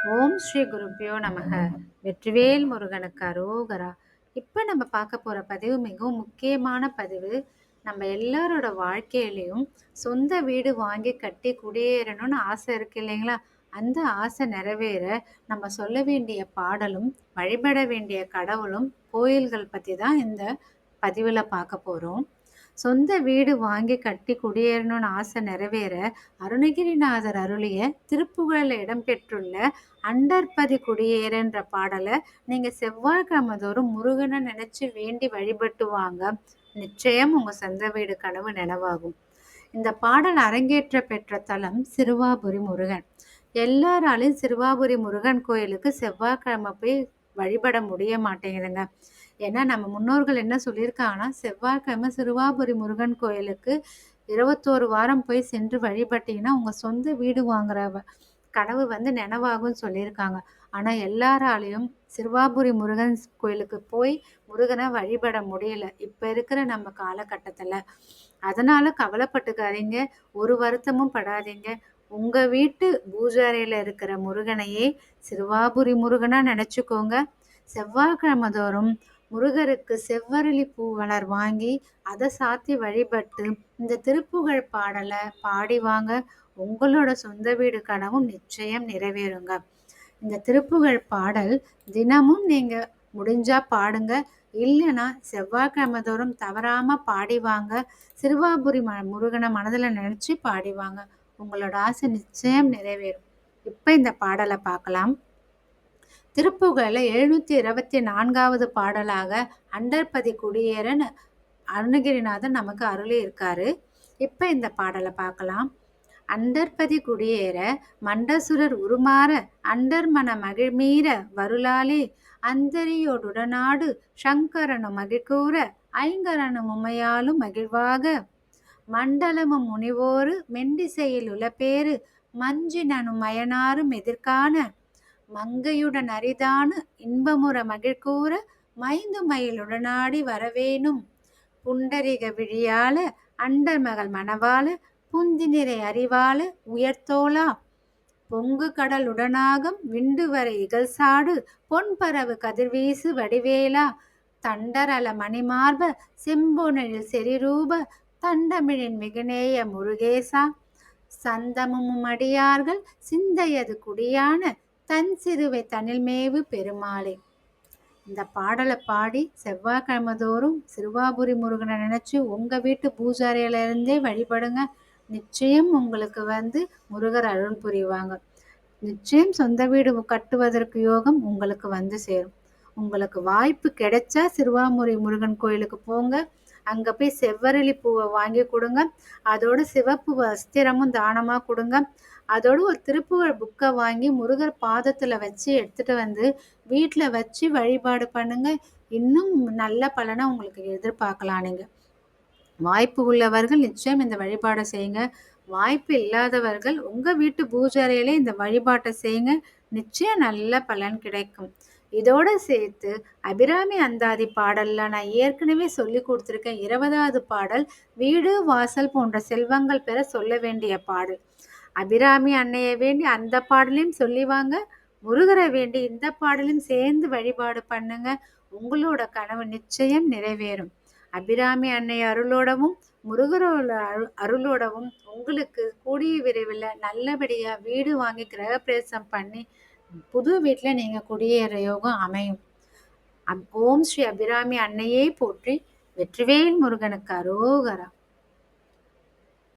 ஓம் ஸ்ரீ குருப்பியோ நமக. வெற்றிவேல் முருகனுக்கு அரோகரா. இப்போ நம்ம பார்க்க போகிற பதிவு மிகவும் முக்கியமான பதிவு. நம்ம எல்லாரோட வாழ்க்கையிலையும் சொந்த வீடு வாங்கி கட்டி குடியேறணும்னு ஆசை இருக்கு இல்லைங்களா? அந்த ஆசை நிறைவேற நம்ம சொல்ல வேண்டிய பாடலும் வழிபட வேண்டிய கடவுளும் கோயில்கள் பற்றி தான் இந்த பதிவில் பார்க்க போகிறோம். சொந்த வீடு வாங்கி கட்டி குடியேறணும்னு ஆசை நிறைவேற அருணகிரிநாதர் அருளிய திருப்புகழில் இடம்பெற்றுள்ள அண்டர்பதி குடியேறன்ற பாடலை நீங்கள் செவ்வாய்க்கிழமை தோறும் முருகனை நினச்சி வேண்டி வழிபட்டு வாங்க. நிச்சயம் உங்கள் சொந்த வீடு கனவு நினைவாகும். இந்த பாடல் அரங்கேற்ற பெற்ற தலம் சிறுவாபுரி முருகன். எல்லாராலையும் சிறுவாபுரி முருகன் கோயிலுக்கு செவ்வாய்க்கிழமை போய் வழிபட முடிய மாட்டேங்குதுங்க. ஏன்னா நம்ம முன்னோர்கள் என்ன சொல்லியிருக்காங்கன்னா, செவ்வாய்க்கிழமை சிறுவாபுரி முருகன் கோயிலுக்கு 21 வாரம் போய் சென்று வழிபட்டீங்கன்னா உங்க சொந்த வீடு வாங்குற கனவு நினைவாகும்னு சொல்லியிருக்காங்க. ஆனா எல்லாராலையும் சிறுவாபுரி முருகன் கோயிலுக்கு போய் முருகனை வழிபட முடியல இப்ப இருக்கிற நம்ம காலகட்டத்துல. அதனால கவலைப்பட்டுக்காதீங்க, ஒரு வருத்தமும் படாதீங்க. உங்க வீட்டு பூஜை அறையில இருக்கிற முருகனையே சிறுவாபுரி முருகனா நினைச்சுக்கோங்க. செவ்வாய்க்கிழமை தோறும் முருகருக்கு செவ்வரளி பூ மலர் வாங்கி அதை சாத்தி வழிபட்டு இந்த திருப்புகழ் பாடலை பாடி வாங்க. உங்களோட சொந்த வீடு கனவும் நிச்சயம் நிறைவேறுங்க. இந்த திருப்புகழ் பாடல் தினமும் நீங்க முடிஞ்சா பாடுங்க. இல்லைன்னா செவ்வாய்க்கிழமை தோறும் தவறாம பாடிவாங்க. சிறுவாபுரி முருகனை மனதில் நினைச்சு பாடிவாங்க. உங்களோட ஆசை நிச்சயம் நிறைவேறும். இப்ப இந்த பாடலை பார்க்கலாம். திருப்புகழ்ல 724வது பாடலாக அண்டர்பதி குடியேறன் அருணகிரிநாதன் நமக்கு அருளி இருக்காரு. இப்ப இந்த பாடலை பார்க்கலாம். அண்டர்பதி குடியேற மண்டசுரர் உருமாற அண்டர்மன மகிழ்மீற வருளாலே அந்தரியோடுடனாடு சங்கரனு மகிழ்கூற ஐங்கரனும் உமையாலும் மகிழ்வாக மண்டலமும் முனிவோரு மெண்டிசையில் உலப்பேறு மஞ்சினனும் மயனாரும் எதிர்காண மங்கையுடன் அரிதானு இன்பமுற மகிழ்கூற மைந்து மயிலுடனாடி வரவேணும் புண்டரிக விழியால அண்டர் மகள் மணவாள புந்தி நிறை அறிவாள உயர்த்தோளா பொங்கு கடல் உடனாகம் விண்டுவரை இகழ்சாடு பொன்பரவு கதிர்வீசு வடிவேலா தண்டரல மணிமார்ப செம்பொனில் செறிரூப தண்டமிழின் மிகுநேய முருகேசா சந்தமும் அடியார்கள் சிந்தையது குடியான தன் சிறுவை தனில்மேவு பெருமாளே. இந்த பாடலை பாடி செவ்வாய்க்கிழமை தோறும் சிறுவாபுரி முருகனை நினைச்சு உங்க வீட்டு பூஜாரியில இருந்தே வழிபடுங்க. நிச்சயம் உங்களுக்கு முருகர் அருள் புரிவாங்க. நிச்சயம் சொந்த வீடு கட்டுவதற்கு யோகம் உங்களுக்கு சேரும். உங்களுக்கு வாய்ப்பு கிடைச்சா சிறுவாபுரி முருகன் கோயிலுக்கு போங்க. அங்க போய் செவ்வரளி பூவை வாங்கி கொடுங்க. அதோட சிவப்பு வஸ்திரமும் தானமா கொடுங்க. அதோட ஒரு திருப்புகழ் புக்கை வாங்கி முருகர் பாதத்துல வச்சு எடுத்துட்டு வீட்டுல வச்சு வழிபாடு பண்ணுங்க. இன்னும் நல்ல பலனை உங்களுக்கு எதிர்பார்க்கலாம். நீங்க வாய்ப்பு உள்ளவர்கள் நிச்சயம் இந்த வழிபாடை செய்யுங்க. வாய்ப்பு இல்லாதவர்கள் உங்க வீட்டு பூஜை அறையிலே இந்த வழிபாட்டை செய்யுங்க. நிச்சயம் நல்ல பலன் கிடைக்கும். இதோட சேர்த்து அபிராமி அந்தாதி பாடல்ல நான் ஏற்கனவே சொல்லி கொடுத்துருக்கேன். 20வது பாடல் வீடு வாசல் போன்ற செல்வங்கள் பெற சொல்ல வேண்டிய பாடல். அபிராமி அன்னையை வேண்டி அந்த பாடலையும் சொல்லிவாங்க. முருகரை வேண்டி இந்த பாடலையும் சேர்ந்து வழிபாடு பண்ணுங்க. உங்களோட கனவு நிச்சயம் நிறைவேறும். அபிராமி அன்னை அருளோடவும் முருகரோட அருளோடவும் உங்களுக்கு கூடிய விரைவில் நல்லபடியா வீடு வாங்கி கிரகப்பிரவேசம் பண்ணி புது வீட்டில் நீங்க குடியேற யோகம் அமையும். ஓம் ஸ்ரீ அபிராமி அன்னையே போற்றி. வெற்றிவேல் முருகனுக்கு அரோகரா.